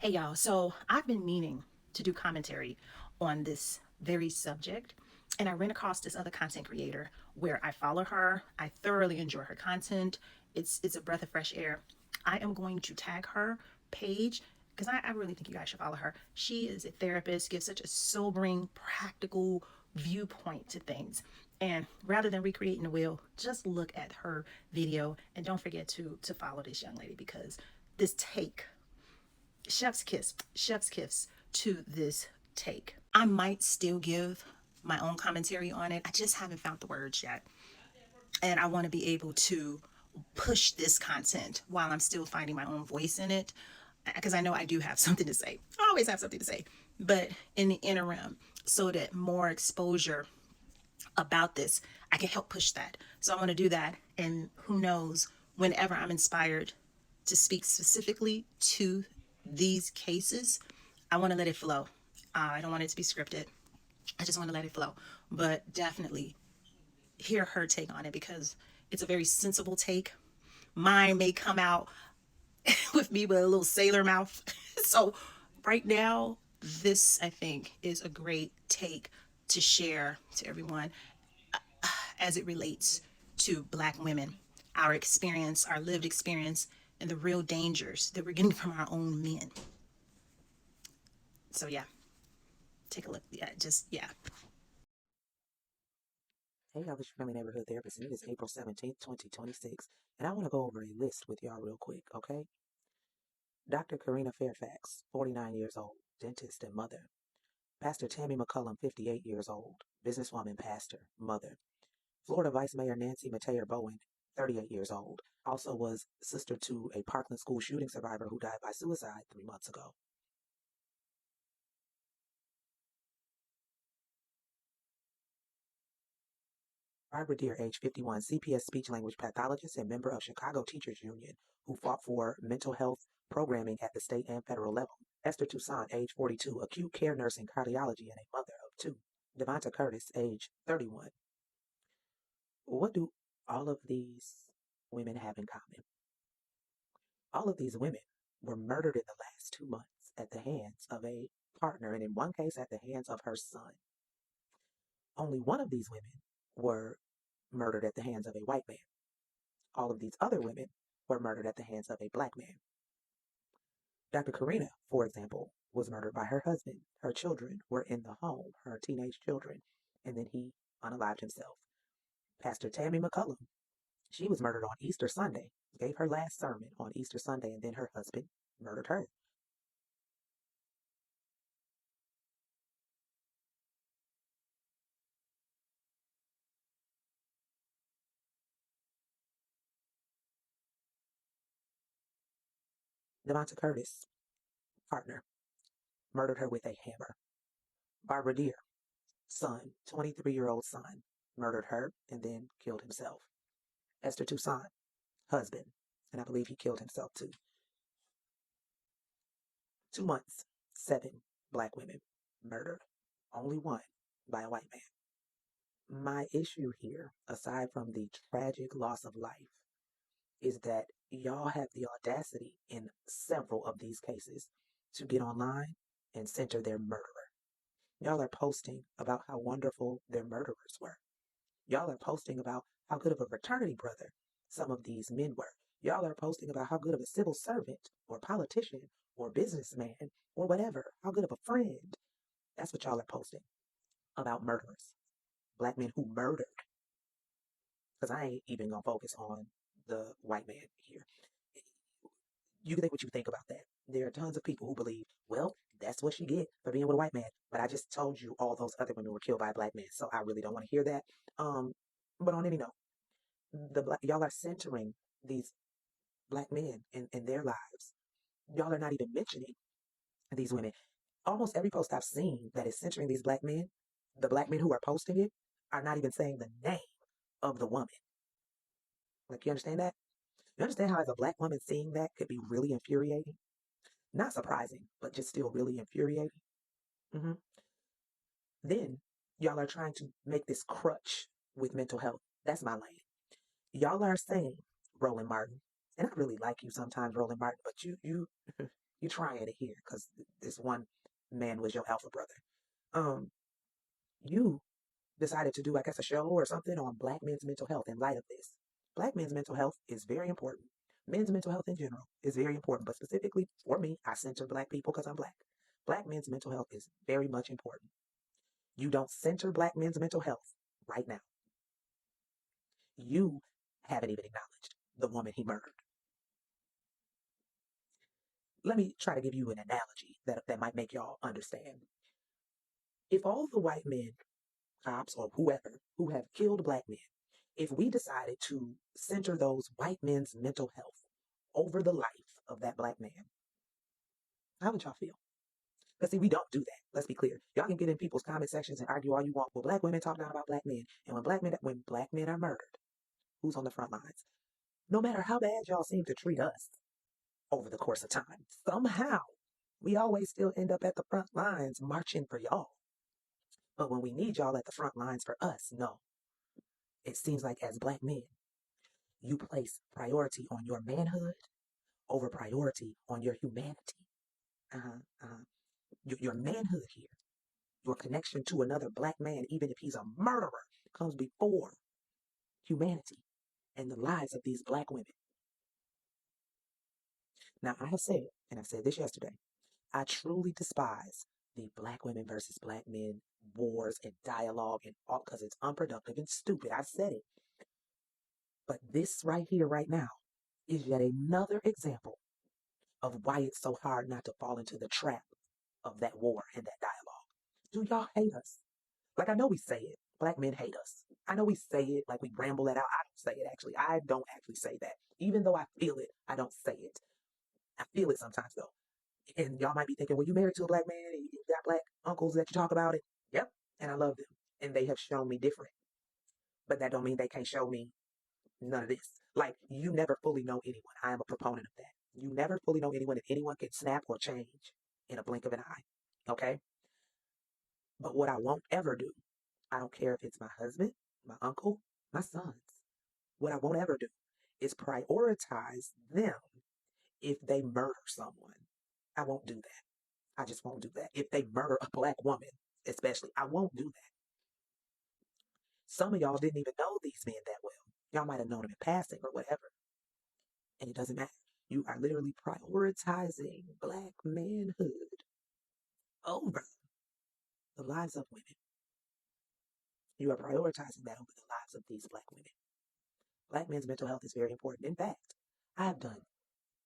Hey y'all, so I've been meaning to do commentary on this very subject, and I ran across this other content creator where I follow her. I thoroughly enjoy her content. It's a breath of fresh air. I am going to tag her page because I really think you guys should follow her. She is a therapist, gives such a sobering, practical viewpoint to things. And rather than recreating the wheel, just look at her video and don't forget to follow this young lady because this take chef's kiss to this take. I might still give my own commentary on it. I just haven't found the words yet. And I want to be able to push this content while I'm still finding my own voice in it. Because I know I do have something to say. I always have something to say. But in the interim, so that more exposure about this, I can help push that. So I want to do that. And who knows, whenever I'm inspired to speak specifically to these cases, I want to let it flow. I don't want it to be scripted. I just want to let it flow. But definitely hear her take on it because it's a very sensible take. Mine may come out with me with a little sailor mouth. So, right now, this I think is a great take to share to everyone as it relates to Black women, our experience, our lived experience, and the real dangers that we're getting from our own men. So, yeah, take a look. Yeah, just, yeah. Hey, y'all, this is your Family Neighborhood Therapist, and it is April 17th, 2026, and I want to go over a list with y'all real quick, okay? Dr. Karina Fairfax, 49 years old, dentist and mother. Pastor Tammy McCullum, 58 years old, businesswoman, pastor, mother. Florida Vice Mayor Nancy Mateer Bowen, 38 years old, also was sister to a Parkland school shooting survivor who died by suicide 3 months ago. Barbara Deer, age 51, CPS speech language pathologist and member of Chicago Teachers Union, who fought for mental health programming at the state and federal level. Esther Toussaint, age 42, acute care nurse in cardiology and a mother of two. Devonta Curtis, age 31. What do all of these women have in common? All of these women were murdered in the last 2 months at the hands of a partner, and in one case, at the hands of her son. Only one of these women were murdered at the hands of a white man. All of these other women were murdered at the hands of a Black man. Dr. Karina, for example, was murdered by her husband. Her children were in the home, her teenage children, and then he unalived himself. Pastor Tammy McCullum, she was murdered on Easter Sunday, gave her last sermon on Easter Sunday, and then her husband murdered her. Devonta Curtis, partner, murdered her with a hammer. Barbara Deer, son, 23-year-old son, murdered her and then killed himself. Esther Toussaint, husband, and I believe he killed himself too. 2 months, 7 Black women murdered, only one by a white man. My issue here, aside from the tragic loss of life, is that y'all have the audacity in several of these cases to get online and center their murderer. Y'all are posting about how wonderful their murderers were. Y'all are posting about how good of a fraternity brother some of these men were. Y'all are posting about how good of a civil servant or politician or businessman or whatever, how good of a friend. That's what y'all are posting about murderers, Black men who murdered. Because I ain't even gonna focus on the white man here. You can think what you think about that. There are tons of people who believe, well, that's what she get for being with a white man. But I just told you all those other women were killed by a Black man, so I really don't want to hear that. Um, but on any note, y'all are centering these Black men in their lives. Y'all are not even mentioning these women. Almost every post I've seen that is centering these Black men, the Black men who are posting it, are not even saying the name of the woman. Like, you understand that? You understand how, as a Black woman, seeing that could be really infuriating? Not surprising, but just still really infuriating. hmm Then y'all are trying to make this crutch with mental health. That's my lane. Y'all are saying, Roland Martin, and I really like you sometimes, Roland Martin, but you You're trying it here because this one man was your alpha brother. Um, you decided to do, I guess, a show or something on Black men's mental health in light of this. Black men's mental health is very important. Men's mental health in general is very important, but specifically for me, I center Black people because I'm Black. Black men's mental health is very much important. You don't center Black men's mental health right now. You haven't even acknowledged the woman he murdered. Let me try to give you an analogy that might make y'all understand. If all the white men, cops, or whoever who have killed Black men, if we decided to center those white men's mental health over the life of that Black man, how would y'all feel? Because see, we don't do that. Let's be clear. Y'all can get in people's comment sections and argue all you want. Well, Black women talk down about Black men, and when Black men are murdered, who's on the front lines? No matter how bad y'all seem to treat us over the course of time, somehow we always still end up at the front lines marching for y'all. But when we need y'all at the front lines for us, no. It seems like as Black men, you place priority on your manhood over priority on your humanity. Uh-huh, uh-huh. Your manhood here, your connection to another Black man, even if he's a murderer, comes before humanity and the lives of these Black women. Now, I have said, and I've said this yesterday, I truly despise the Black women versus Black men wars and dialogue and all because it's unproductive and stupid. I've said it. But this right here, right now, is yet another example of why it's so hard not to fall into the trap of that war and that dialogue. Do y'all hate us? Like, I know we say it. Black men hate us. I know we say it like we ramble it out. I don't say it actually. I don't actually say that. Even though I feel it, I don't say it. I feel it sometimes though. And y'all might be thinking, well, you married to a Black man and you got Black uncles that you talk about it. Yep. And I love them. And they have shown me different. But that don't mean they can't show me none of this. Like, you never fully know anyone. I am a proponent of that. You never fully know anyone, and anyone can snap or change in a blink of an eye. Okay? But what I won't ever do, I don't care if it's my husband, my uncle, my sons, what I won't ever do is prioritize them if they murder someone. I won't do that. I just won't do that. If they murder a Black woman, especially, I won't do that. Some of y'all didn't even know these men that well. Y'all might have known them in passing or whatever. And it doesn't matter. You are literally prioritizing Black manhood over the lives of women. You are prioritizing that over the lives of these Black women. Black men's mental health is very important. In fact, I have done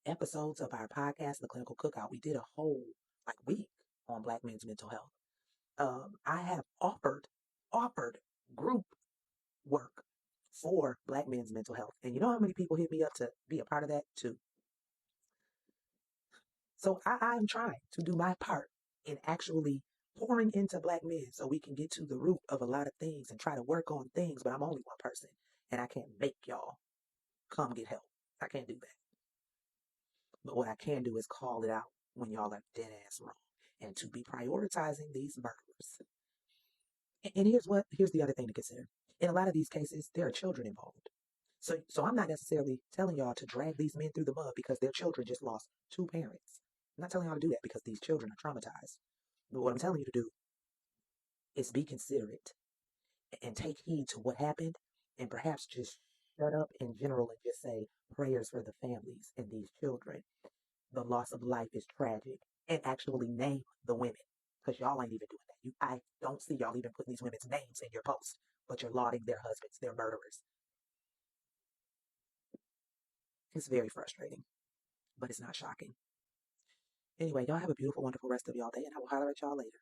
episodes of our podcast, The Clinical Cookout. We did a whole week on Black men's mental health. I have offered group work for Black men's mental health. And you know how many people hit me up to be a part of that too? So I'm trying to do my part in actually pouring into Black men so we can get to the root of a lot of things and try to work on things, but I'm only one person and I can't make y'all come get help. I can't do that. But what I can do is call it out when y'all are dead ass wrong and to be prioritizing these murderers. And here's the other thing to consider. In a lot of these cases, there are children involved. So I'm not necessarily telling y'all to drag these men through the mud because their children just lost two parents. I'm not telling y'all to do that because these children are traumatized. But what I'm telling you to do is be considerate and take heed to what happened and perhaps just shut up in general and just say prayers for the families and these children. The loss of life is tragic, and actually name the women because y'all ain't even doing that. I don't see y'all even putting these women's names in your post, but you're lauding their husbands, their murderers. It's very frustrating, but it's not shocking. Anyway, y'all have a beautiful, wonderful rest of y'all day, and I will holler at y'all later.